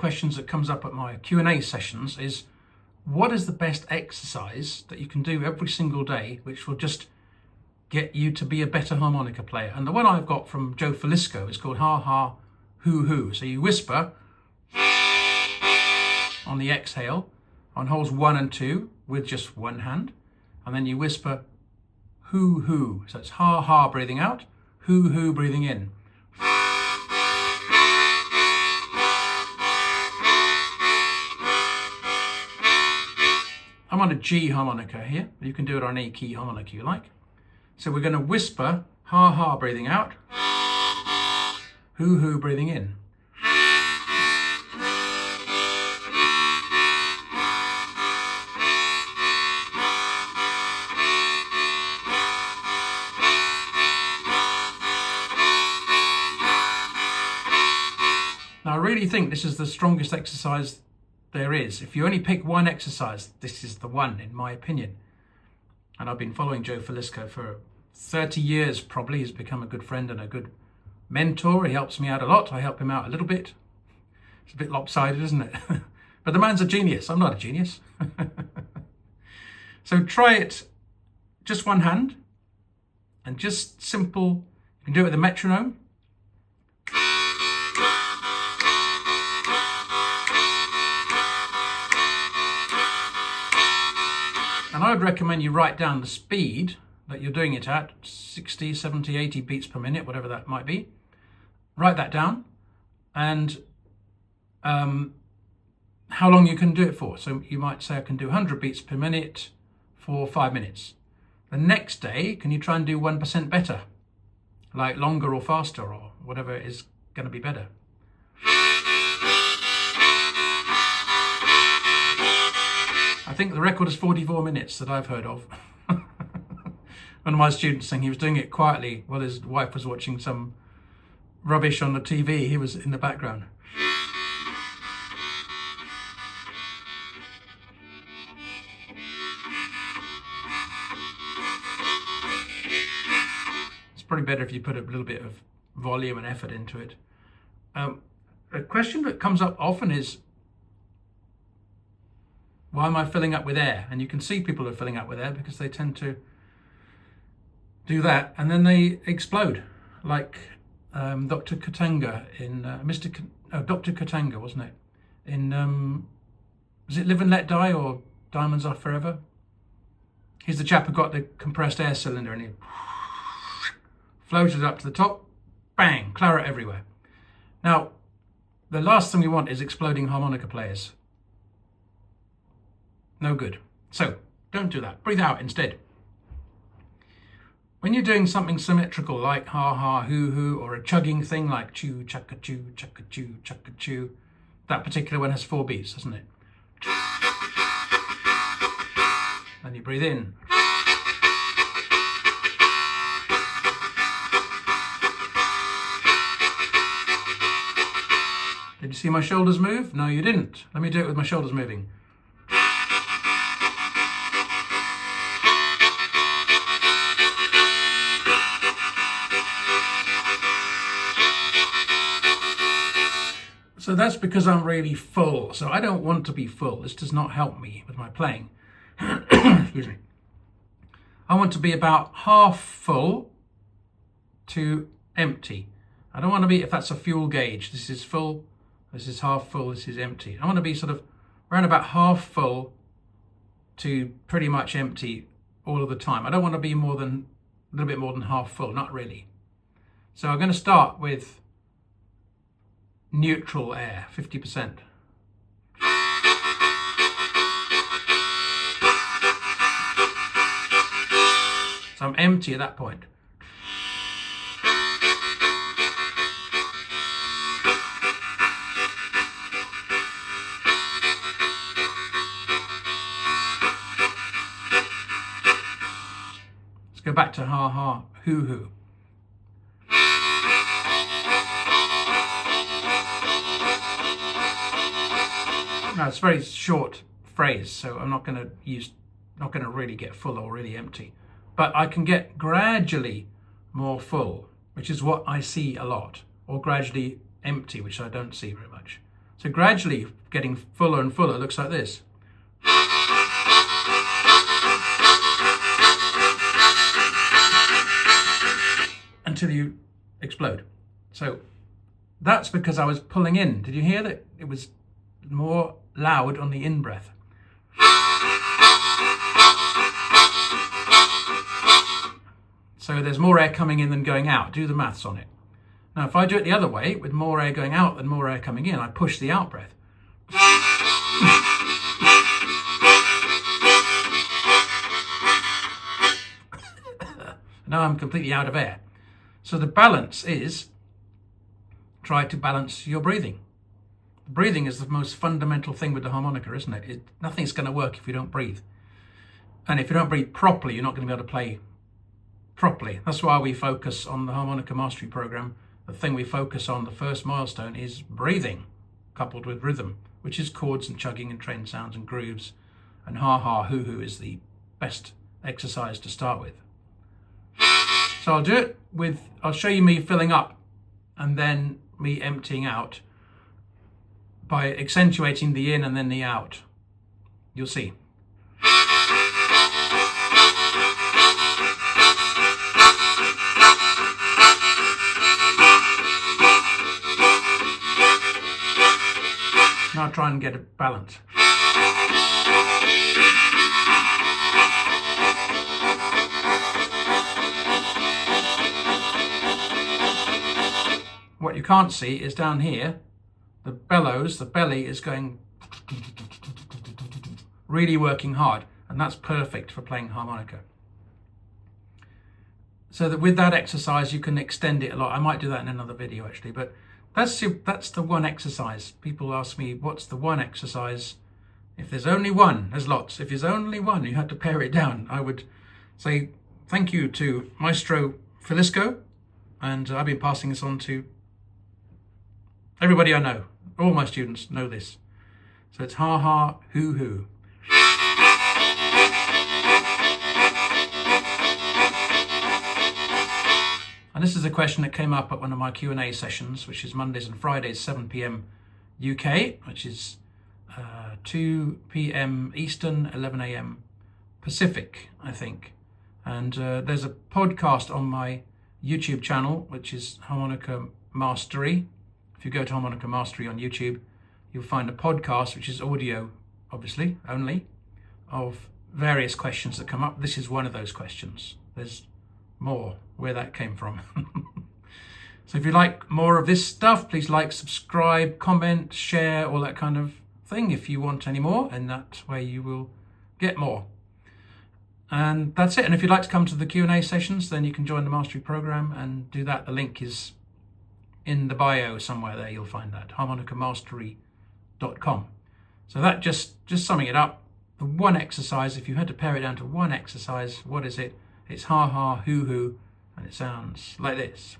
questions that comes up at my Q&A sessions is, what is the best exercise that you can do every single day which will just get you to be a better harmonica player? And the one I've got from Joe Filisko is called ha ha hoo hoo. So you whisper on the exhale on holes 1 and 2 with just one hand, and then you whisper hoo hoo. So it's ha ha breathing out, hoo hoo breathing in. I'm on a G harmonica here. You can do it on any key harmonica you like. So we're going to whisper ha ha breathing out, hoo hoo breathing in. Now I really think this is the strongest exercise there is. If you only pick one exercise, this is the one, in my opinion. And I've been following Joe Filisko for 30 years probably. He's become a good friend and a good mentor. He helps me out a lot. I help him out a little bit. It's a bit lopsided, isn't it? But the man's a genius. I'm not a genius. So try it, just one hand, and just simple. You can do it with a metronome. And I would recommend you write down the speed that you're doing it at, 60, 70, 80 beats per minute, whatever that might be. Write that down, and how long you can do it for. So you might say, I can do 100 beats per minute for 5 minutes. The next day, can you try and do 1% better? Like longer or faster or whatever is going to be better. I think the record is 44 minutes that I've heard of. One of my students saying he was doing it quietly while his wife was watching some rubbish on the TV. He was in the background. It's probably better if you put a little bit of volume and effort into it. A question that comes up often is, why am I filling up with air? And you can see people are filling up with air because they tend to do that and then they explode, like Dr. Katanga in Dr. Katanga, wasn't it? In was it Live and Let Die or Diamonds Are Forever? He's the chap who got the compressed air cylinder and he floated up to the top, bang, claret everywhere. Now, the last thing we want is exploding harmonica players. No good. So don't do that. Breathe out instead. When you're doing something symmetrical like ha ha hoo hoo, or a chugging thing like chew chugga chew chugga chew chugga chew, that particular one has 4 beats, doesn't it? Then you breathe in. Did you see my shoulders move? No, you didn't. Let me do it with my shoulders moving. So that's because I'm really full. So I don't want to be full. This does not help me with my playing. Excuse me. I want to be about half full to empty. I don't want to be, if that's a fuel gauge, this is full, this is half full, this is empty. I want to be sort of around about half full to pretty much empty all of the time. I don't want to be a little bit more than half full, not really. So I'm going to start with neutral air, 50%. So I'm empty at that point. Let's go back to ha ha hoo hoo. Now it's a very short phrase, so I'm not going to really get full or really empty, but I can get gradually more full, which is what I see a lot, or gradually empty, which I don't see very much. So gradually getting fuller and fuller looks like this. Until you explode. So that's because I was pulling in. Did you hear that? It was more loud on the in-breath. So there's more air coming in than going out. Do the maths on it. Now, if I do it the other way, with more air going out than more air coming in, I push the out breath. Now I'm completely out of air. So the balance is, try to balance your breathing. Breathing is the most fundamental thing with the harmonica, isn't it? Nothing's going to work if you don't breathe. And if you don't breathe properly, you're not going to be able to play properly. That's why we focus on the Harmonica Mastery Program. The thing we focus on, the first milestone, is breathing coupled with rhythm, which is chords and chugging and train sounds and grooves. And ha-ha, hoo-hoo is the best exercise to start with. So I'll do it with, I'll show you me filling up and then me emptying out by accentuating the in and then the out. You'll see. Now I'll try and get a balance. What you can't see is down here, the bellows, the belly is going really working hard, and that's perfect for playing harmonica. So that with that exercise you can extend it a lot. I might do that in another video actually, but that's the one exercise. People ask me, what's the one exercise? If there's only one, there's lots. If there's only one, you had to pare it down. I would say thank you to Maestro Filisko, and I've been passing this on to everybody I know. All my students know this. So it's ha-ha, hoo-hoo. And this is a question that came up at one of my Q&A sessions, which is Mondays and Fridays, 7 p.m. UK, which is 2 p.m. Eastern, 11 a.m. Pacific, I think. And there's a podcast on my YouTube channel, which is Harmonica Mastery. If you go to Harmonica Mastery on YouTube, you'll find a podcast, which is audio, obviously, only, of various questions that come up. This is one of those questions. There's more where that came from. So if you like more of this stuff, please like, subscribe, comment, share, all that kind of thing if you want any more, and that way you will get more. And that's it. And if you'd like to come to the Q&A sessions, then you can join the Mastery Program and do that. The link is in the bio somewhere there. You'll find that, harmonicamastery.com. So that just summing it up, the one exercise, if you had to pare it down to one exercise, what is it? It's ha-ha, hoo-hoo, and it sounds like this.